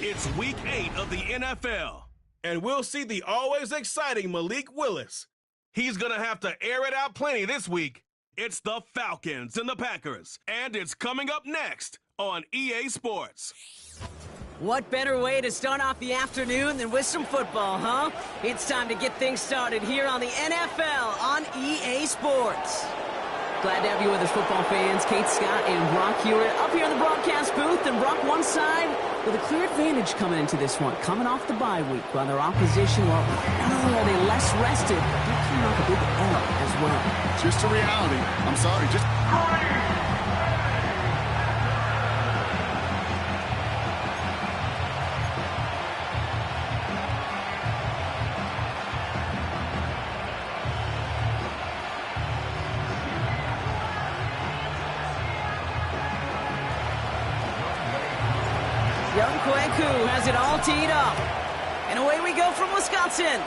It's Week 8 of the NFL, and we'll see the always exciting Malik Willis. He's going to have to air it out plenty this week. It's the Falcons and the Packers, and it's coming up next on EA Sports. What better way to start off the afternoon than with some football, huh? It's time to get things started here on the NFL on EA Sports. Glad to have you with us, football fans. Kate, Scott, and Brock Hewitt up here in the broadcast booth, and Brock one side with a clear advantage coming into this one, coming off the bye week, while their opposition, well, not only are they less rested, they're coming off a big L as well. Just a reality. I'm sorry, just... Young Kwaku has it all teed up. And away we go from Wisconsin.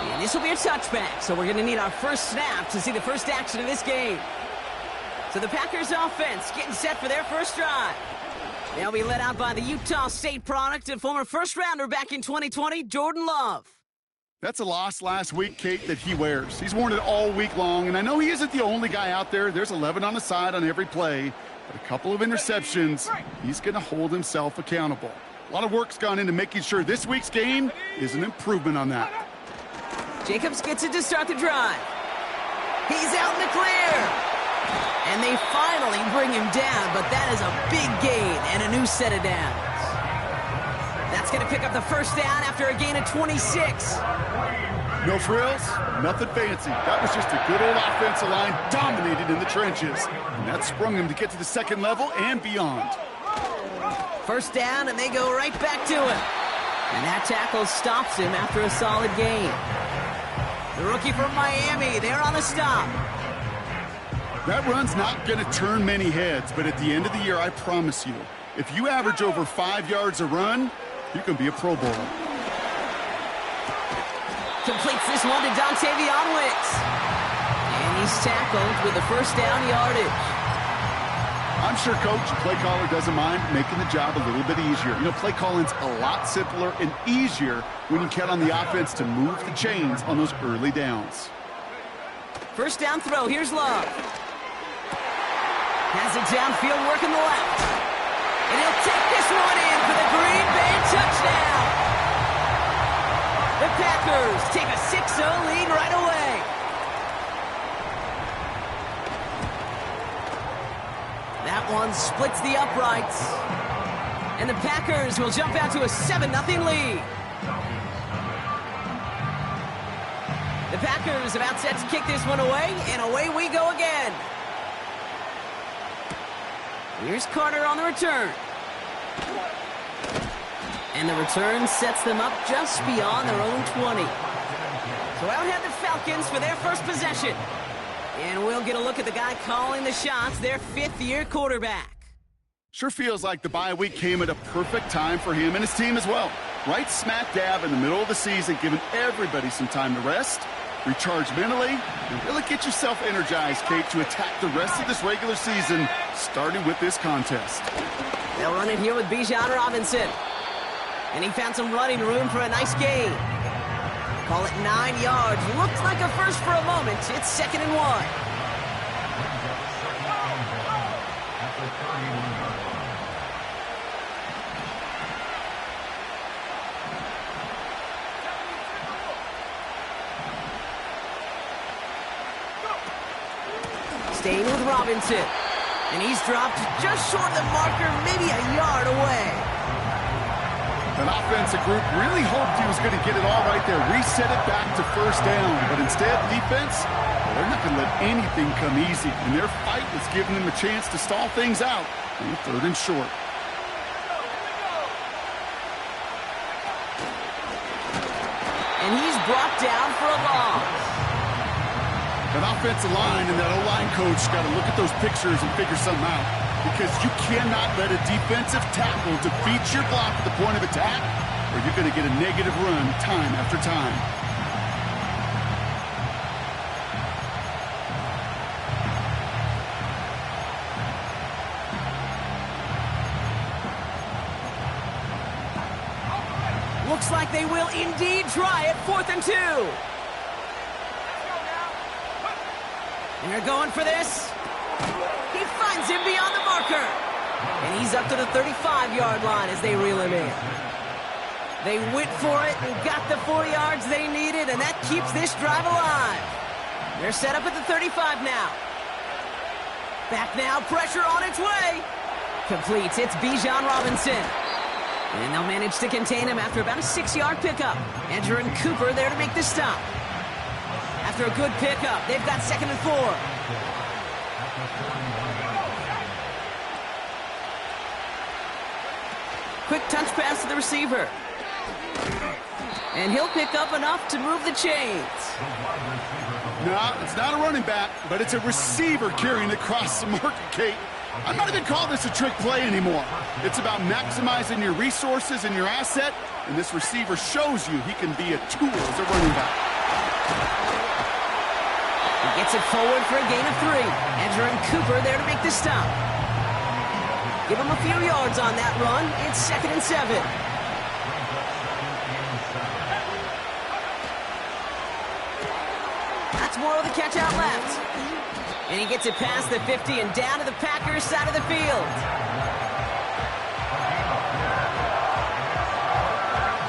And this will be a touchback, so we're going to need our first snap to see the first action of this game. So the Packers offense getting set for their first drive. They'll be led out by the Utah State product and former first-rounder back in 2020, Jordan Love. That's a loss last week, Kate, that he wears. He's worn it all week long, and I know he isn't the only guy out there. There's 11 on the side on every play. But a couple of interceptions, he's going to hold himself accountable. A lot of work's gone into making sure this week's game is an improvement on that. Jacobs gets it to start the drive. He's out in the clear. And they finally bring him down, but that is a big gain and a new set of downs. That's going to pick up the first down after a gain of 26. No frills, nothing fancy. That was just a good old offensive line dominated in the trenches. And that sprung him to get to the second level and beyond. First down, and they go right back to him. And that tackle stops him after a solid gain. The rookie from Miami, they're on the stop. That run's not going to turn many heads, but at the end of the year, I promise you, if you average over 5 yards a run, you can be a Pro Bowler. Completes this one to Dontavion Wicks. And he's tackled with the first down yardage. I'm sure Coach, play caller, doesn't mind making the job a little bit easier. You know, play calling's a lot simpler and easier when you count on the offense to move the chains on those early downs. First down throw, here's Love. Has it downfield, working the left. And he'll take this one in for the Green Bay touchdown. The Packers take a 6-0 lead right away. That one splits the uprights. And the Packers will jump out to a 7-0 lead. The Packers about set to kick this one away, and away we go again. Here's Carter on the return. And the return sets them up just beyond their own 20. So out head the Falcons for their first possession. And we'll get a look at the guy calling the shots, their fifth-year quarterback. Sure feels like the bye week came at a perfect time for him and his team as well. Right smack dab in the middle of the season, giving everybody some time to rest, recharge mentally, and really get yourself energized, Kate, to attack the rest of this regular season, starting with this contest. They'll run it here with Bijan Robinson. And he found some running room for a nice gain. Call it 9 yards. Looked like a first for a moment. It's 2nd and 1. Staying with Robinson. And he's dropped just short of the marker, maybe a yard away. That offensive group really hoped he was going to get it all right there, reset it back to first down. But instead, defense, well, they're not going to let anything come easy. And their fight was giving them a chance to stall things out on 3rd and short. And he's brought down for a loss. That offensive line and that O-line coach got to look at those pictures and figure something out. Because you cannot let a defensive tackle defeat your block at the point of attack, or you're going to get a negative run time after time. Looks like they will indeed try it. 4th and 2. And they're going for this. He finds him beyond the marker. And he's up to the 35-yard line as they reel him in. They went for it and got the 4 yards they needed, and that keeps this drive alive. They're set up at the 35 now. Back now, pressure on its way. Completes, it's Bijan Robinson. And they'll manage to contain him after about a 6-yard pickup. Andrew and Cooper there to make the stop. After a good pickup, they've got 2nd and 4. Quick touch pass to the receiver. And he'll pick up enough to move the chains. No, it's not a running back, but it's a receiver carrying across the market, Kate. I'm not even calling this a trick play anymore. It's about maximizing your resources and your asset, and this receiver shows you he can be a tool as a running back. He gets it forward for a gain of 3. Andrew and Cooper there to make the stop. Give him a few yards on that run. It's 2nd and 7. That's more of the catch out left. And he gets it past the 50 and down to the Packers side of the field.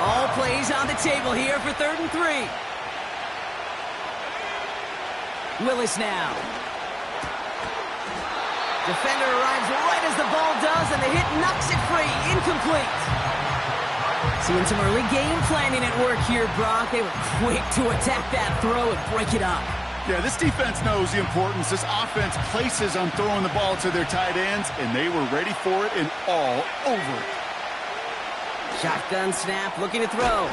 All plays on the table here for 3rd and 3. Willis now. Defender arrives right as the ball does, and the hit knocks it free. Incomplete. Seeing some early game planning at work here, Brock. They were quick to attack that throw and break it up. Yeah, this defense knows the importance this offense places on throwing the ball to their tight ends, and they were ready for it and all over it. Shotgun snap, looking to throw.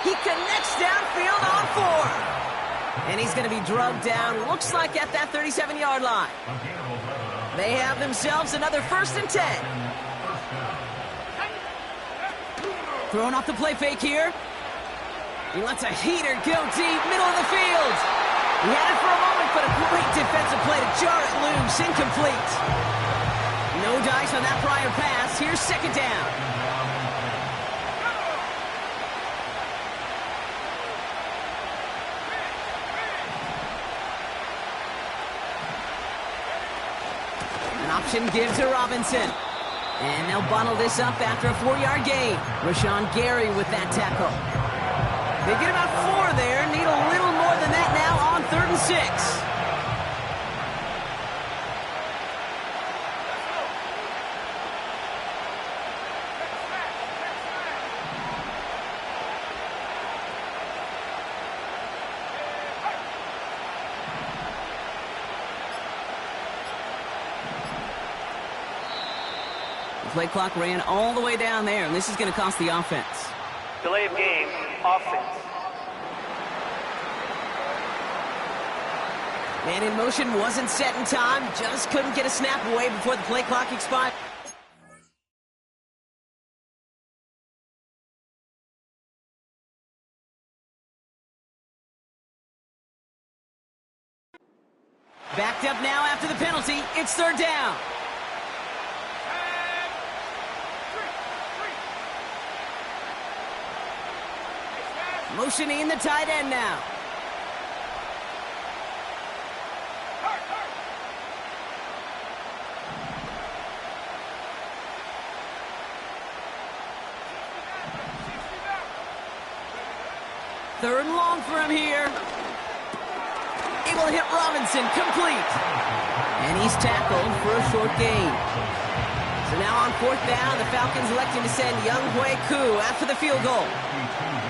He connects downfield on 4. And he's going to be drugged down, looks like at that 37-yard line. They have themselves another 1st and 10. Throwing off the play fake here. He lets a heater go deep, middle of the field. He had it for a moment, but a great defensive play to jar it loose. Incomplete. No dice on that prior pass. Here's 2nd down. An option give to Robinson. And they'll bundle this up after a 4-yard gain. Rashawn Gary with that tackle. They get about 4 there. Need a little more than that now on 3rd and 6. Play clock ran all the way down there, and this is going to cost the offense. Delay of game, offense. Man in motion wasn't set in time, just couldn't get a snap away before the play clock expired. Backed up now after the penalty, it's 3rd down. Motioning the tight end now. Third and long for him here. Able to hit Robinson, complete. And he's tackled for a short gain. So now on 4th down, the Falcons electing to send Younghoe Koo after the field goal.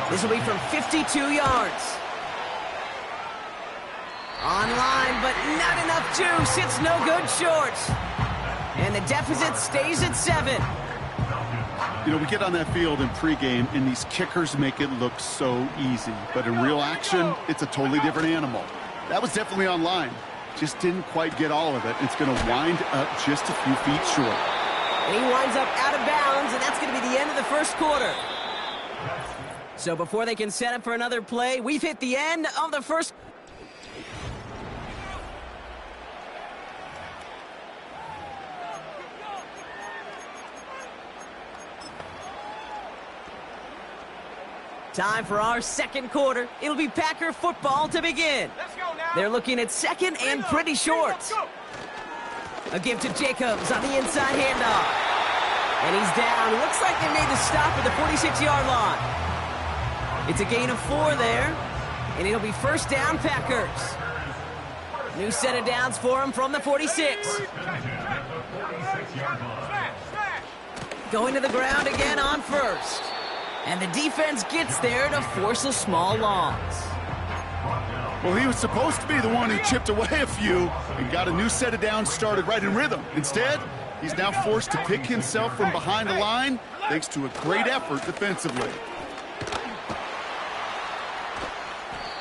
This will be from 52 yards. Online, but not enough juice. It's no good short. And the deficit stays at 7. You know, we get on that field in pregame, and these kickers make it look so easy. But in real action, it's a totally different animal. That was definitely online. Just didn't quite get all of it. It's going to wind up just a few feet short. And he winds up out of bounds, and that's going to be the end of the 1st quarter. So before they can set up for another play, we've hit the end of the 1st. Time for our second quarter. It'll be Packer football to begin. They're looking at second and pretty short. A give to Jacobs on the inside handoff. And he's down. Looks like they made the stop at the 46-yard line. It's a gain of 4 there. And it'll be first down Packers. New set of downs for him from the 46. Going to the ground again on first. And the defense gets there to force a small loss. Well, he was supposed to be the one who chipped away a few and got a new set of downs started right in rhythm. Instead, he's now forced to pick himself from behind the line thanks to a great effort defensively.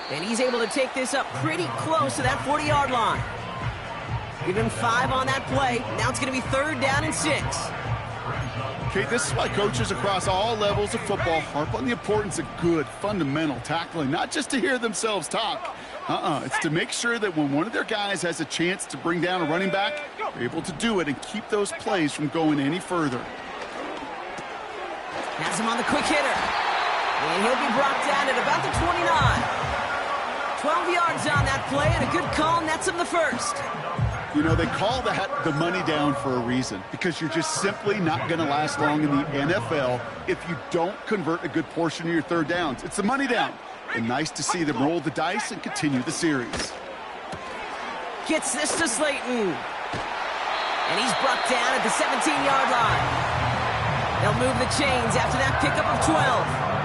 And he's able to take this up pretty close to that 40-yard line. Give him 5 on that play. Now it's going to be third down and 6. Okay, this is why coaches across all levels of football harp on the importance of good, fundamental tackling, not just to hear themselves talk. It's to make sure that when one of their guys has a chance to bring down a running back, they're able to do it and keep those plays from going any further. Has him on the quick hitter. And he'll be brought down at about the 29. 12 yards on that play, and a good call nets him the first. You know, they call that the money down for a reason, because you're just simply not going to last long in the NFL if you don't convert a good portion of your third downs. It's the money down. And nice to see them roll the dice and continue the series. Gets this to Slayton. And he's brought down at the 17-yard line. They'll move the chains after that pickup of 12.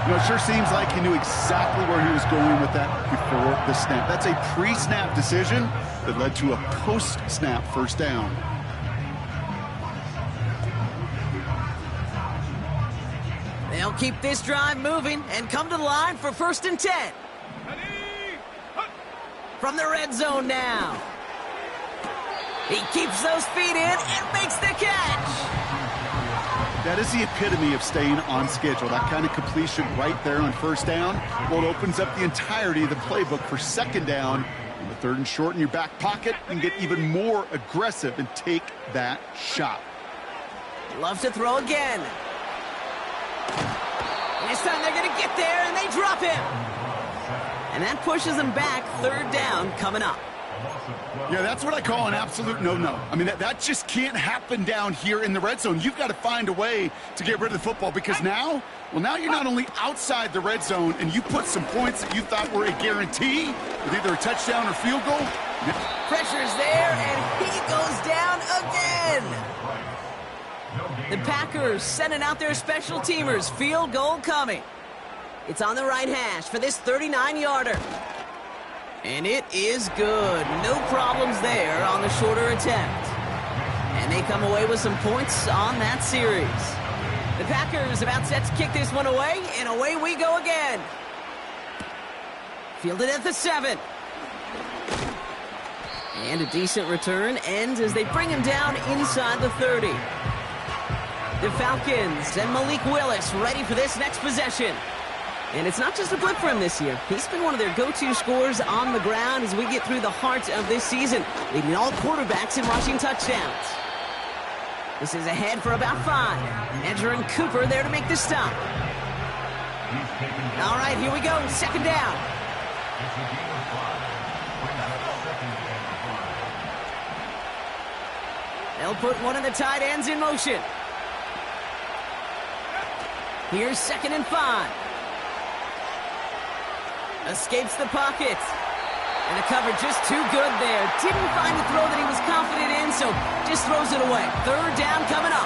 You know, it sure seems like he knew exactly where he was going with that before the snap. That's a pre-snap decision that led to a post-snap first down. They'll keep this drive moving and come to the line for first and 10. From the red zone now. He keeps those feet in and makes the catch. That is the epitome of staying on schedule. That kind of completion right there on first down. Well, it opens up the entirety of the playbook for second down. On the third and short in your back pocket, and get even more aggressive and take that shot. Love to throw again. And this time they're going to get there, and they drop him. And that pushes them back. Third down coming up. Yeah, that's what I call an absolute no-no. I mean, that just can't happen down here in the red zone. You've got to find a way to get rid of the football, because now you're not only outside the red zone and you put some points that you thought were a guarantee with either a touchdown or field goal. Pressure's there, and he goes down again. The Packers sending out their special teamers. Field goal coming. It's on the right hash for this 39-yarder. And it is good. No problems there on the shorter attempt. And they come away with some points on that series. The Packers about set to kick this one away, and away we go again. Fielded at the 7. And a decent return ends as they bring him down inside the 30. The Falcons and Malik Willis ready for this next possession. And it's not just a blip for him this year. He's been one of their go-to scorers on the ground as we get through the heart of this season, leading all quarterbacks in rushing touchdowns. This is ahead for about 5. Edger and Cooper there to make the stop. All right, here we go. Second down. They'll put one of the tight ends in motion. Here's second and 5. Escapes the pocket. And the cover just too good there. Didn't find the throw that he was confident in, so just throws it away. Third down coming up.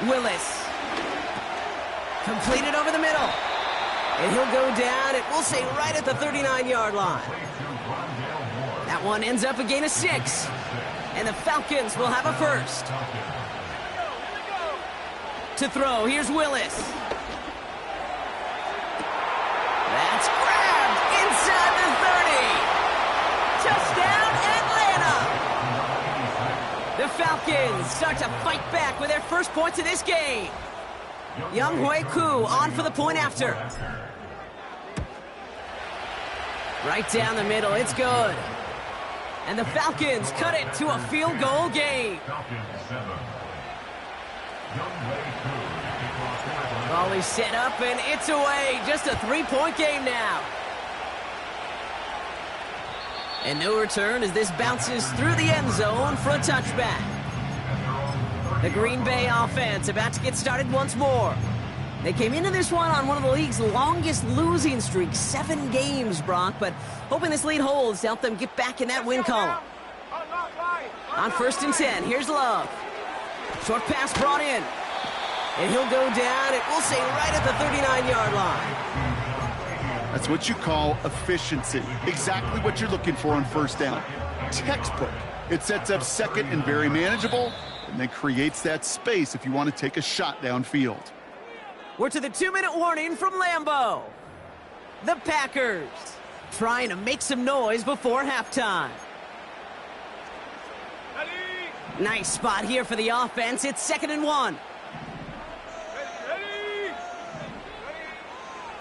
Willis. Completed over the middle. And he'll go down, and we'll say right at the 39-yard line. That one ends up a gain of 6. And the Falcons will have a first. To throw, here's Willis. That's grabbed inside the 30. Touchdown, Atlanta. The Falcons start to fight back with their first points of this game. Younghoe Koo on for the point after. Right down the middle, it's good. And the Falcons cut it to a field goal game. Ball is set up, and it's away. Just a 3-point game now. And no return as this bounces through the end zone for a touchback. The Green Bay offense about to get started once more. They came into this one on one of the league's longest losing streaks, 7 games, Brock, but hoping this lead holds to help them get back in that win column. On 1st and 10, here's Love. Short pass brought in. And he'll go down, it will say right at the 39-yard line. That's what you call efficiency. Exactly what you're looking for on 1st down. Textbook. It sets up 2nd and very manageable, and then creates that space if you want to take a shot downfield. We're to the 2-minute warning from Lambeau. The Packers trying to make some noise before halftime. Nice spot here for the offense. It's 2nd and 1.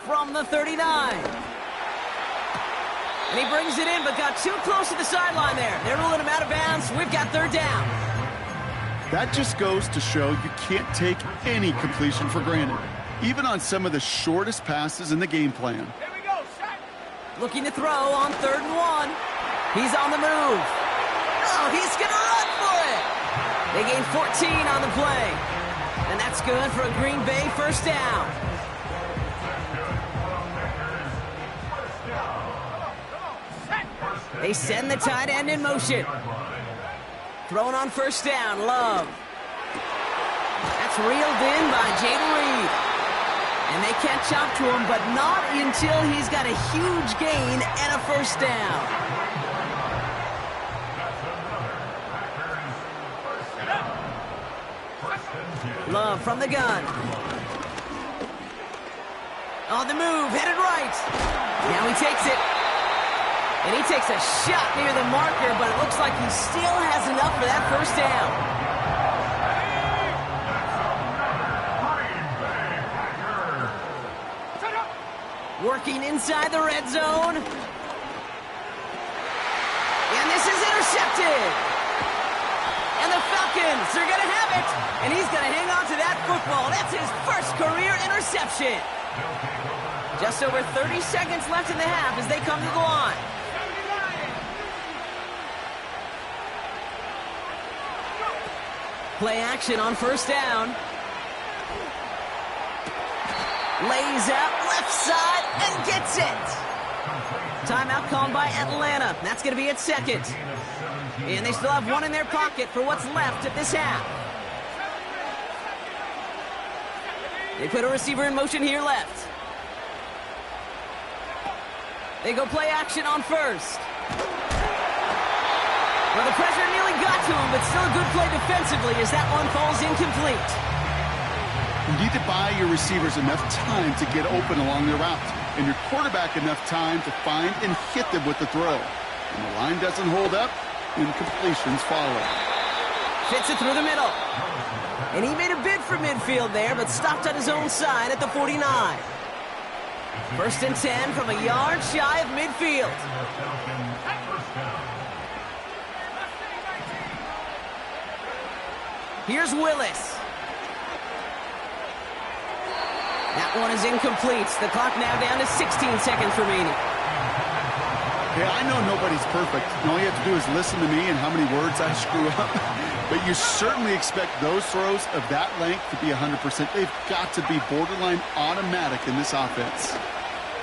From the 39. And he brings it in, but got too close to the sideline there. They're ruling him out of bounds. We've got 3rd down. That just goes to show you can't take any completion for granted, even on some of the shortest passes in the game plan. Here we go, set. Looking to throw on 3rd and 1. He's on the move. Oh, he's going to run for it. They gain 14 on the play. And that's good for a Green Bay 1st down. They send the tight end in motion. Thrown on 1st down, Love. That's reeled in by Jaden Reed. And they catch up to him, but not until he's got a huge gain and a 1st down. Love from the gun. On the move, headed right. Now he takes it. And he takes a shot near the marker, but it looks like he still has enough for that 1st down. Working inside the red zone. And this is intercepted. And the Falcons are going to have it. And he's going to hang on to that football. That's his 1st career interception. Just over 30 seconds left in the half as they come to the line. Play action on 1st down. Lays out left side and gets it. Timeout called by Atlanta. That's going to be at 2nd. And they still have 1 in their pocket for what's left of this half. They put a receiver in motion here left. They go play action on 1st. Well, the pressure nearly got to him, but still a good play defensively as that one falls incomplete. You need to buy your receivers enough time to get open along their route, and your quarterback enough time to find and hit them with the throw. When the line doesn't hold up, incompletions follow. Fits it through the middle. And he made a bid for midfield there, but stopped on his own side at the 49. 1st and 10 from a yard shy of midfield. Here's Willis. That one is incomplete. The clock now down to 16 seconds remaining. Yeah, I know nobody's perfect. And all you have to do is listen to me and how many words I screw up. But you certainly expect those throws of that length to be 100%. They've got to be borderline automatic in this offense.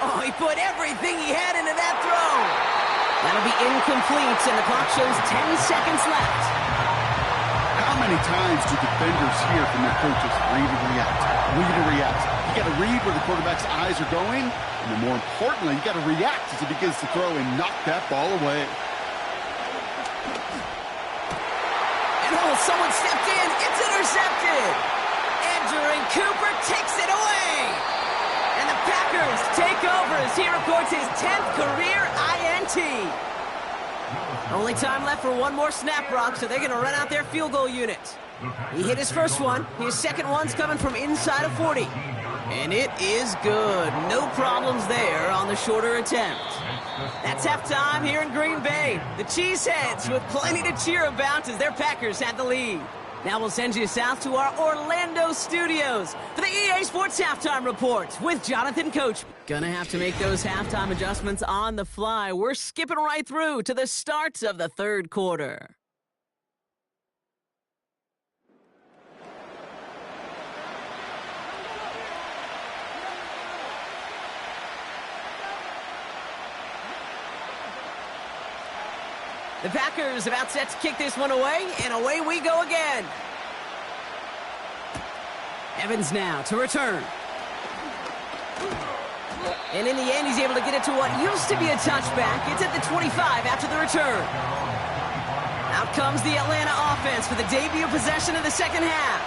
Oh, he put everything he had into that throw. That'll be incomplete, and the clock shows 10 seconds left. How many times do defenders hear from their coaches, read and react, read and react? You got to read where the quarterback's eyes are going, and then more importantly, you got to react as he begins to throw and knock that ball away. And oh, someone stepped in. It's intercepted. Andrew Cooper takes it away. And the Packers take over as he records his 10th career INT. Only time left for one more snap, Brock, so they're going to run out their field goal unit. He hit his first one. His second one's coming from inside of 40. And it is good. No problems there on the shorter attempt. That's halftime here in Green Bay. The Cheeseheads with plenty to cheer about as their Packers had the lead. Now we'll send you south to our Orlando studios for the EA Sports Halftime Report with Jonathan Coach. Gonna have to make those halftime adjustments on the fly. We're skipping right through to the start of the third quarter. The Packers about set to kick this one away, and away we go again. Evans now to return. And in the end, he's able to get it to what used to be a touchback. It's at the 25 after the return. Out comes the Atlanta offense for the debut possession of the second half.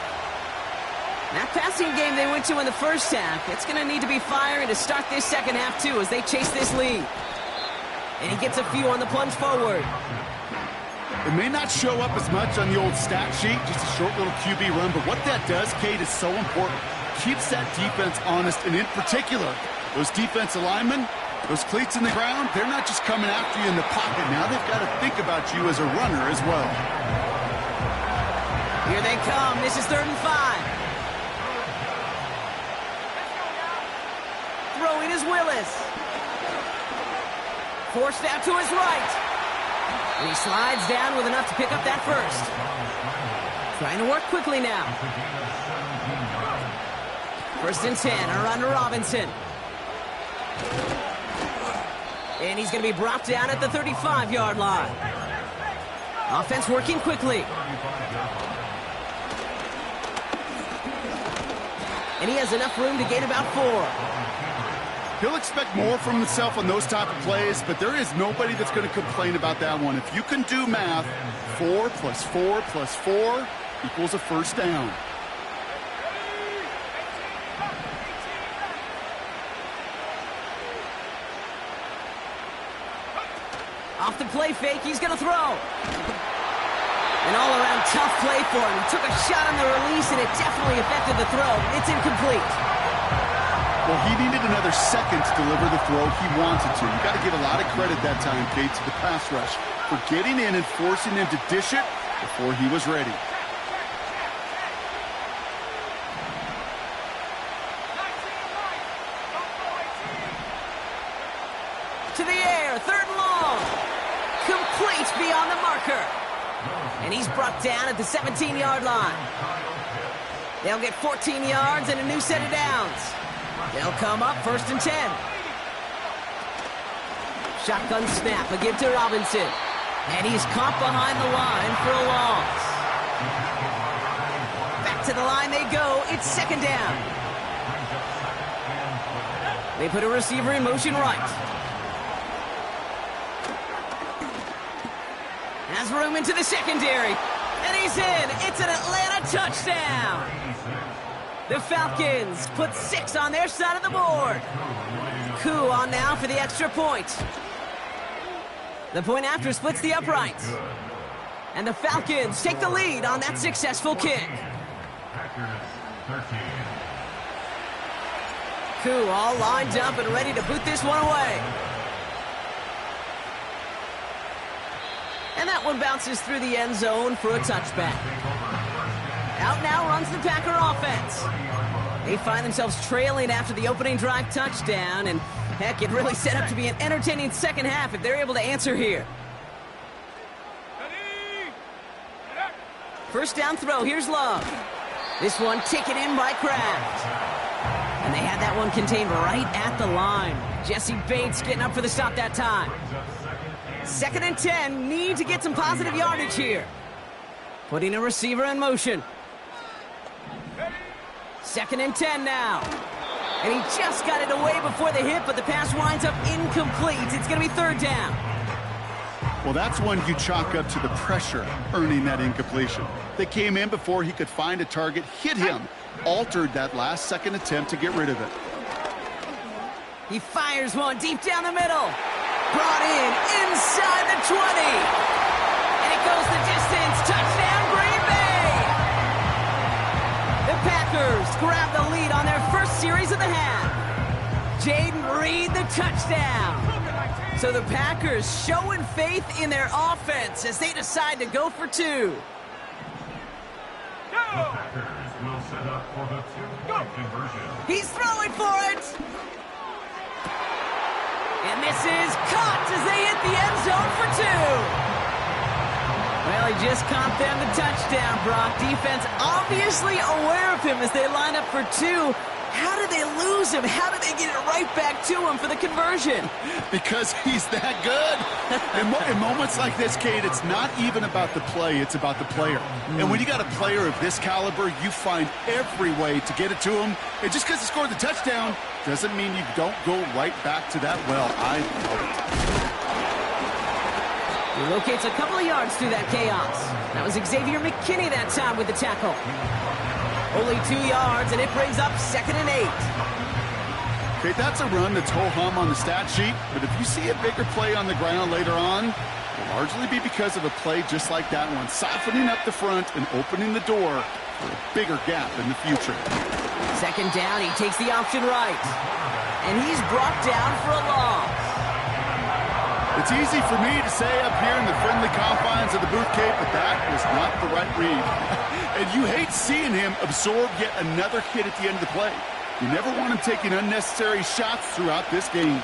That passing game they went to in the first half, it's going to need to be firing to start this second half, too, as they chase this lead. And he gets a few on the plunge forward. It may not show up as much on the old stat sheet, just a short little QB run, but what that does, Kate, is so important. Keeps that defense honest, and in particular, those defensive linemen, those cleats in the ground, they're not just coming after you in the pocket. Now they've got to think about you as a runner as well. Here they come. This is 3rd and 5. Throwing is Willis. Forced out to his right. And he slides down with enough to pick up that first. Trying to work quickly now. 1st and 10, around to Robinson. And he's going to be brought down at the 35-yard line. Offense working quickly. And he has enough room to gain about 4. He'll expect more from himself on those type of plays, but there is nobody that's going to complain about that one. If you can do math, 4 plus 4 plus 4 equals a first down. Off the play fake, he's going to throw. An all-around tough play for him. He took a shot on the release, and it definitely affected the throw. It's incomplete. Well, he needed another second to deliver the throw he wanted to. You got to give a lot of credit that time, Kate, to the pass rush for getting in and forcing him to dish it before he was ready. To the air, 3rd and long. Complete beyond the marker. And he's brought down at the 17-yard line. They'll get 14 yards and a new set of downs. They'll come up 1st and 10. Shotgun snap again to Robinson. And he's caught behind the line for a loss. Back to the line they go. It's 2nd down. They put a receiver in motion right. Has room into the secondary. And he's in. It's an Atlanta touchdown. The Falcons put 6 on their side of the board. Koo on now for the extra point. The point after splits the uprights. And the Falcons take the lead on that successful kick. Koo all lined up and ready to boot this one away. And that one bounces through the end zone for a touchback. Out now runs the Packer offense. They find themselves trailing after the opening drive touchdown, and heck, it really set up to be an entertaining second half if they're able to answer here. First down throw, here's Love. This one taken in by Kraft. And they had that one contained right at the line. Jesse Bates getting up for the stop that time. 2nd and 10, need to get some positive yardage here. Putting a receiver in motion. 2nd and 10 now. And he just got it away before the hit, but the pass winds up incomplete. It's going to be 3rd down. Well, that's one you chalk up to the pressure earning that incompletion. They came in before he could find a target, hit him, altered that last second attempt to get rid of it. He fires one deep down the middle. Brought in inside the 20. And it goes the distance. Touchdown, Green Bay. The Packers grab the lead on their first series of the half. Jaden Reed, the touchdown. So the Packers showing faith in their offense as they decide to go for two. The Packers will set up for the two-point conversion. He's throwing for it. And this is caught as they hit the end zone for two. Well, he just caught them the touchdown, Brock. Defense obviously aware of him as they line up for two. How did they lose him? How did they get it right back to him for the conversion? Because he's that good. In moments like this, Kate, it's not even about the play, it's about the player. And when you got a player of this caliber, you find every way to get it to him. And just because he scored the touchdown doesn't mean you don't go right back to that well. I love it. He locates a couple of yards through that chaos. That was Xavier McKinney that time with the tackle. Only 2 yards, and it brings up 2nd and 8. Okay, that's a run that's ho-hum on the stat sheet, but if you see a bigger play on the ground later on, it'll largely be because of a play just like that one, softening up the front and opening the door for a bigger gap in the future. 2nd down, he takes the option right. And he's brought down for a loss. It's easy for me to say up here in the friendly confines of the booth, Kate, but that was not the right read. And you hate seeing him absorb yet another hit at the end of the play. You never want him taking unnecessary shots throughout this game.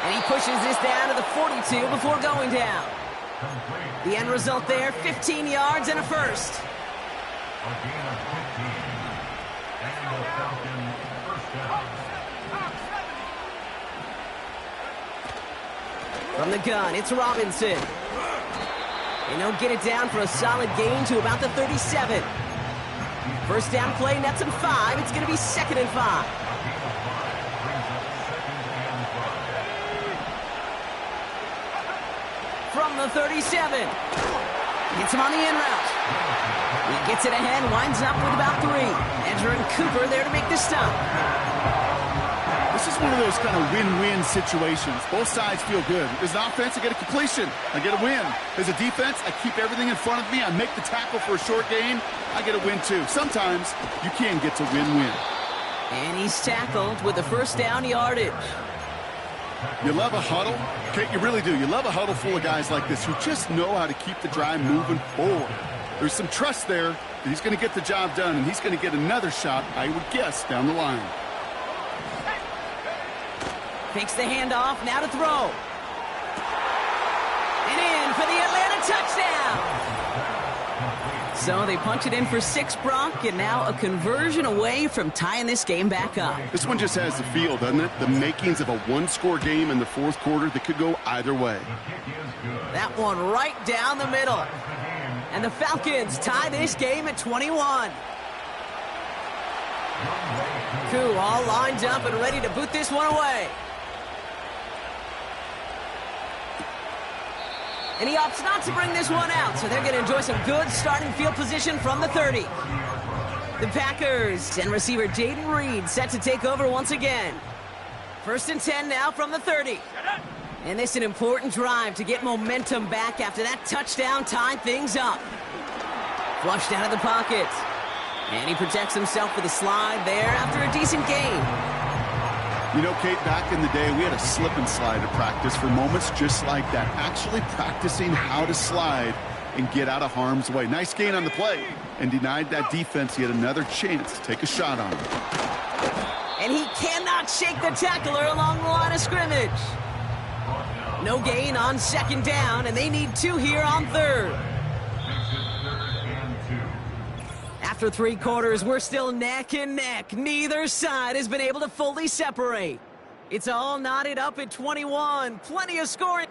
And he pushes this down to the 42 before going down. The end result there, 15 yards and a first. A gain of 15. And the Falcons first down. From the gun, it's Robinson. And he'll get it down for a solid gain to about the 37. First down play, nets him 5. It's going to be 2nd and 5. From the 37. Gets him on the in route. He gets it ahead, winds up with about 3. Ezra and Cooper there to make the stop. This is one of those kind of win-win situations. Both sides feel good. As an offense, I get a completion. I get a win. As a defense, I keep everything in front of me. I make the tackle for a short gain. I get a win, too. Sometimes you can get to win-win. And he's tackled with the first down yardage. You love a huddle? Okay, you really do. You love a huddle full of guys like this who just know how to keep the drive moving forward. There's some trust there that he's going to get the job done, and he's going to get another shot, I would guess, down the line. Takes the handoff, now to throw. And in for the Atlanta touchdown. So they punch it in for 6, Brock, and now a conversion away from tying this game back up. This one just has the feel, doesn't it? The makings of a one-score game in the fourth quarter that could go either way. That one right down the middle. And the Falcons tie this game at 21. Koo all lined up and ready to boot this one away. And he opts not to bring this one out, so they're going to enjoy some good starting field position from the 30. The Packers and receiver Jaden Reed set to take over once again. 1st and 10 now from the 30. And this is an important drive to get momentum back after that touchdown tied things up. Flushed out of the pocket. And he protects himself with a slide there after a decent gain. You know, Kate, back in the day, we had a slip and slide at practice for moments just like that. Actually practicing how to slide and get out of harm's way. Nice gain on the play. And denied that defense yet another chance to take a shot on him. And he cannot shake the tackler along the line of scrimmage. No gain on 2nd down, and they need 2 here on 3rd. After 3 quarters, we're still neck and neck. Neither side has been able to fully separate. It's all knotted up at 21. Plenty of scoring.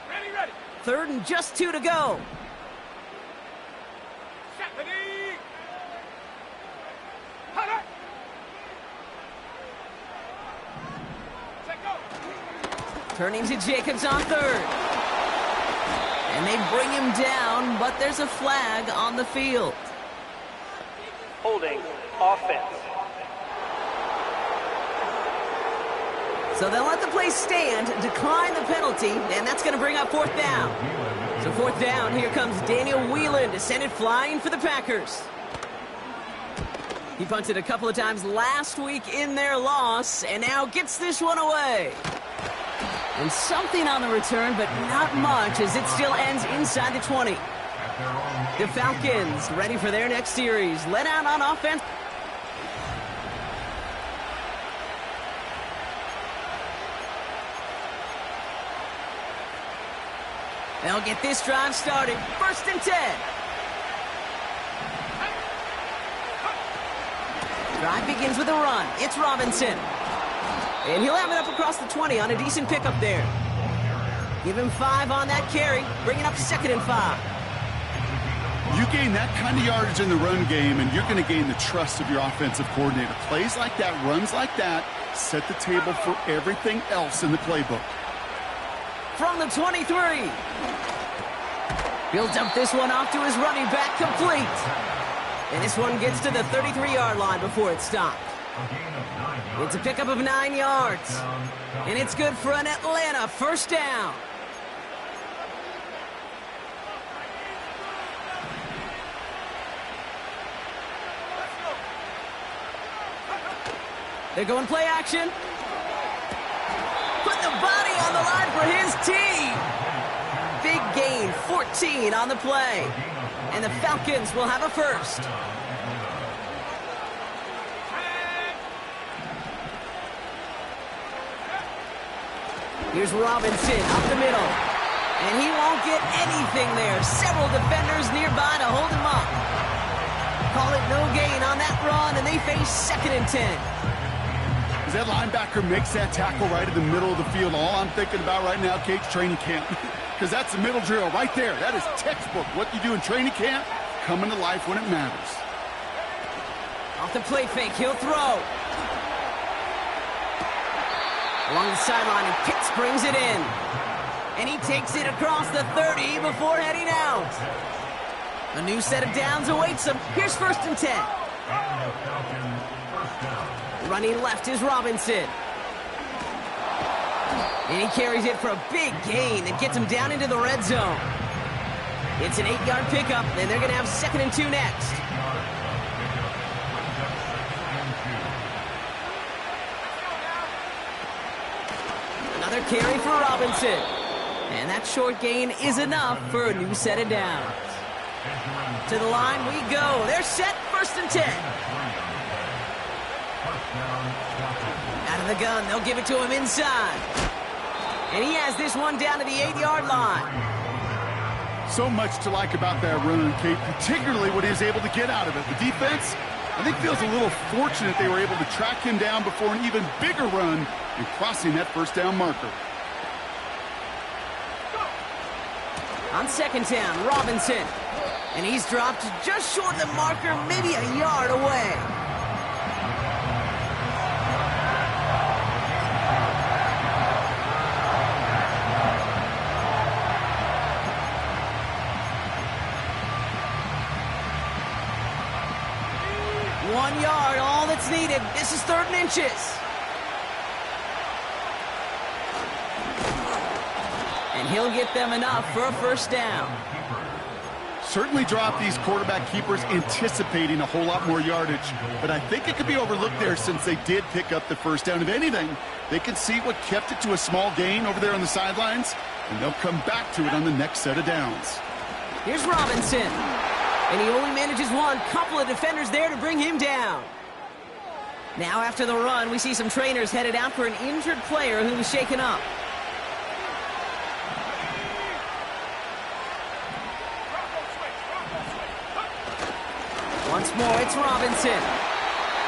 Ready. 3rd and just 2 to go. Turning to Jacobs on 3rd. And they bring him down, but there's a flag on the field. Holding offense. So they'll let the play stand, decline the penalty, and that's going to bring up 4th down. So 4th down, here comes Daniel Whelan to send it flying for the Packers. He punted a couple of times last week in their loss, and now gets this one away. And something on the return, but not much, as it still ends inside the 20. The Falcons ready for their next series. Let out on offense. They'll get this drive started. 1st and 10. Drive begins with a run. It's Robinson. And he'll have it up across the 20 on a decent pickup there. Give him 5 on that carry, bringing up 2nd and 5. You gain that kind of yardage in the run game, and you're going to gain the trust of your offensive coordinator. Plays like that, runs like that, set the table for everything else in the playbook. From the 23. He'll dump this one off to his running back, complete. And this one gets to the 33-yard line before it's stopped. It's a pickup of 9 yards. And it's good for an Atlanta 1st down. They're going play action. Put the body on the line for his team. Big gain, 14 on the play. And the Falcons will have a 1st. Here's Robinson up the middle. And he won't get anything there. Several defenders nearby to hold him up. Call it no gain on that run, and they face 2nd and 10. As that linebacker makes that tackle right in the middle of the field, all I'm thinking about right now, Kate's training camp. Because that's the middle drill right there. That is textbook. What you do in training camp, coming to life when it matters. Off the play fake, he'll throw. Along the sideline, and Pitts brings it in. And he takes it across the 30 before heading out. A new set of downs awaits him. Here's 1st and 10. Running left is Robinson. And he carries it for a big gain that gets him down into the red zone. It's an 8-yard pickup, and they're going to have 2nd and 2 next. Another carry for Robinson. And that short gain is enough for a new set of downs. To the line we go. They're set, 1st and 10. Out of the gun, they'll give it to him inside. And he has this one down to the 8-yard line. So much to like about that run, Kate, particularly what he was able to get out of it. The defense, I think, feels a little fortunate they were able to track him down before an even bigger run and crossing that 1st down marker. On 2nd down, Robinson. And he's dropped just short of the marker, maybe a yard away. One yard, all that's needed. This is 3rd and inches. And he'll get them enough for a 1st down. Certainly drop these quarterback keepers anticipating a whole lot more yardage, but I think it could be overlooked there since they did pick up the 1st down. If anything, they can see what kept it to a small gain over there on the sidelines, and they'll come back to it on the next set of downs. Here's Robinson, and he only manages one. Couple of defenders there to bring him down. Now after the run, we see some trainers headed out for an injured player who was shaken up. Once more, it's Robinson.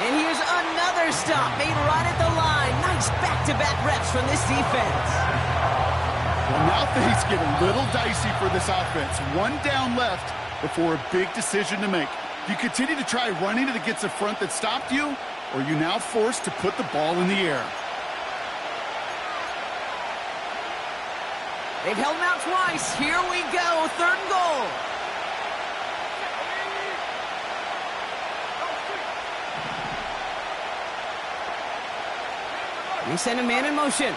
And here's another stop made right at the line. Nice back-to-back reps from this defense. Well, now things get a little dicey for this offense. 1 down left before a big decision to make. Do you continue to try running it against a front that stopped you, or are you now forced to put the ball in the air? They've held him out twice. Here we go, 3rd and goal. We send a man in motion.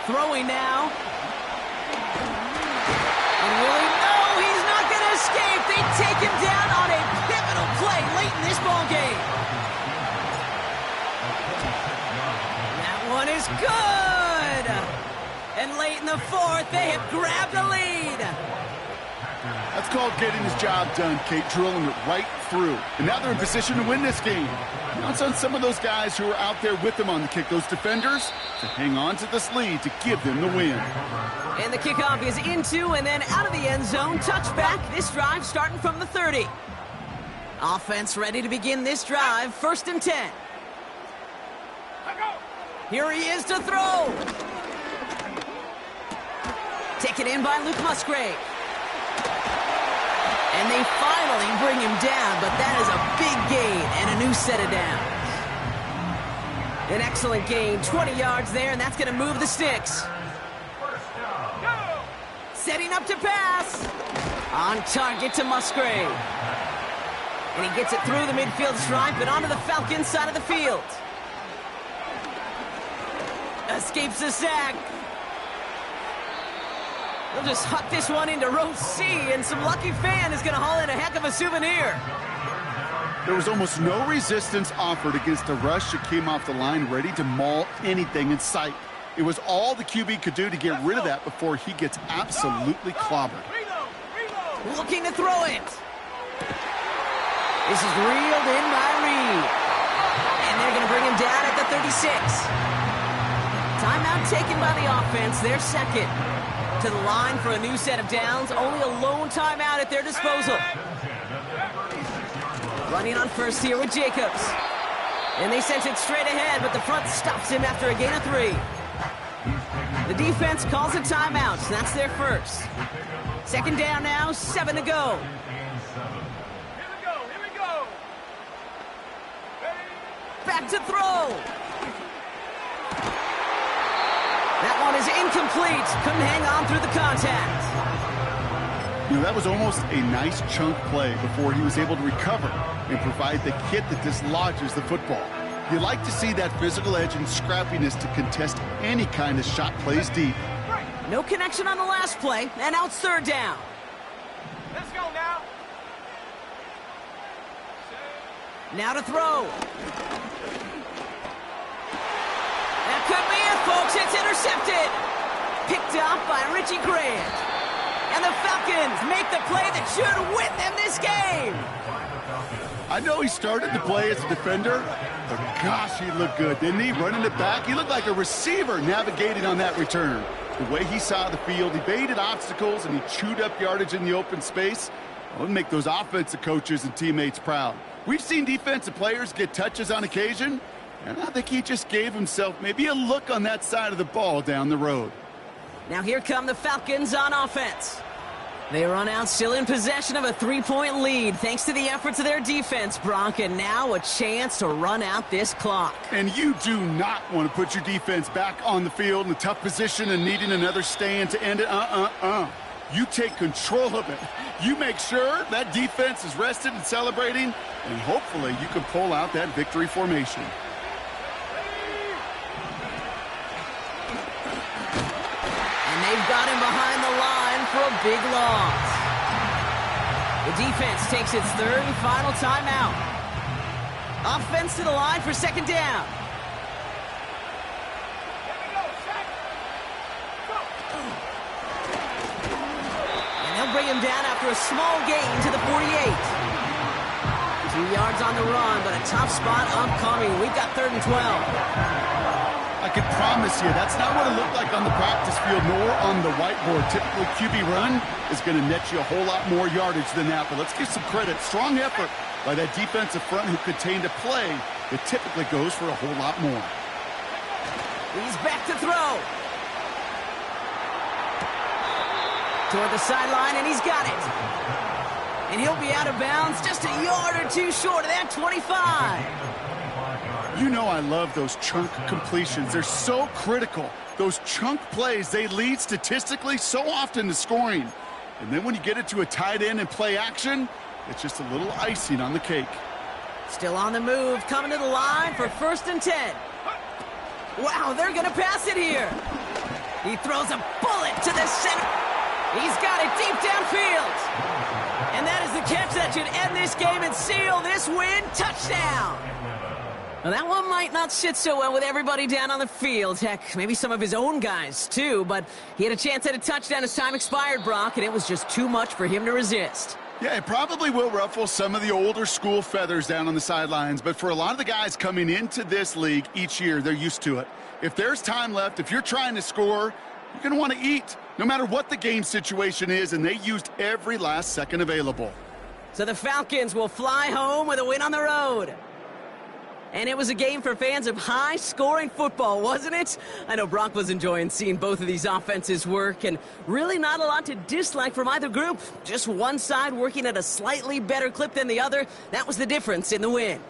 Throwing now. And will he? No, he's not going to escape. They take him down on a pivotal play late in this ball game. That one is good. And late in the fourth, they have grabbed the lead. That's called getting his job done, Kate, drilling it right through. And now they're in position to win this game. Now it's on some of those guys who are out there with them on the kick, those defenders, to hang on to this lead to give them the win. And the kickoff is into and then out of the end zone. Touchback. This drive starting from the 30. Offense ready to begin this drive. 1st and 10. Here he is to throw. Taken in by Luke Musgrave. And they finally bring him down, but that is a big gain and a new set of downs. An excellent gain, 20 yards there, and that's going to move the sticks. Setting up to pass. On target to Musgrave. And he gets it through the midfield stripe and onto the Falcons side of the field. Escapes the sack. They'll just huck this one into row C, and some lucky fan is going to haul in a heck of a souvenir. There was almost no resistance offered against a rush that came off the line ready to maul anything in sight. It was all the QB could do to get rid of that before he gets absolutely clobbered. Looking to throw it. This is reeled in by Reed. And they're going to bring him down at the 36. Timeout taken by the offense, their second. To the line for a new set of downs. Only a lone timeout at their disposal. Running on first here with Jacobs. And they sent it straight ahead, but the front stops him after a gain of 3. The defense calls a timeout, so that's their first. 2nd down now, 7 to go. Here we go. Back to throw. That one is incomplete. Couldn't hang on through the contact. You know, that was almost a nice chunk play before he was able to recover and provide the hit that dislodges the football. You like to see that physical edge and scrappiness to contest any kind of shot plays deep. No connection on the last play, and now it's 3rd down. Let's go now. Now to throw. That could be it, folks. It's intercepted. Picked up by Richie Grant. And the Falcons make the play that should win them this game. I know he started to play as a defender, but gosh, he looked good, didn't he? Running it back, he looked like a receiver navigating on that return. The way he saw the field, he baited obstacles, and he chewed up yardage in the open space. It would make those offensive coaches and teammates proud. We've seen defensive players get touches on occasion, and I think he just gave himself maybe a look on that side of the ball down the road. Now here come the Falcons on offense. They run out still in possession of a 3-point lead thanks to the efforts of their defense, Bronk, and now a chance to run out this clock. And you do not want to put your defense back on the field in a tough position and needing another stand to end it. You take control of it. You make sure that defense is rested and celebrating, and hopefully you can pull out that victory formation. They've got him behind the line for a big loss. The defense takes its 3rd and final timeout. Offense to the line for 2nd down. And they'll bring him down after a small gain to the 48. 2 yards on the run, but a tough spot upcoming. We've got 3rd and 12. I can promise you that's not what it looked like on the practice field nor on the whiteboard. Typically, QB run is going to net you a whole lot more yardage than that. But let's give some credit. Strong effort by that defensive front who contained a play that typically goes for a whole lot more. He's back to throw. Toward the sideline, and he's got it. And he'll be out of bounds just a yard or 2 short of that 25. You know I love those chunk completions. They're so critical. Those chunk plays, they lead statistically so often to scoring. And then when you get it to a tight end and play action, it's just a little icing on the cake. Still on the move, coming to the line for 1st and 10. Wow, they're going to pass it here. He throws a bullet to the center. He's got it deep downfield. And that is the catch that should end this game and seal this win. Touchdown. Well, that one might not sit so well with everybody down on the field. Heck, maybe some of his own guys, too. But he had a chance at a touchdown as time expired, Brock, and it was just too much for him to resist. Yeah, it probably will ruffle some of the older school feathers down on the sidelines. But for a lot of the guys coming into this league each year, they're used to it. If there's time left, if you're trying to score, you're going to want to eat, no matter what the game situation is, and they used every last second available. So the Falcons will fly home with a win on the road. And it was a game for fans of high-scoring football, wasn't it? I know Brock was enjoying seeing both of these offenses work, and really not a lot to dislike from either group. Just one side working at a slightly better clip than the other. That was the difference in the win.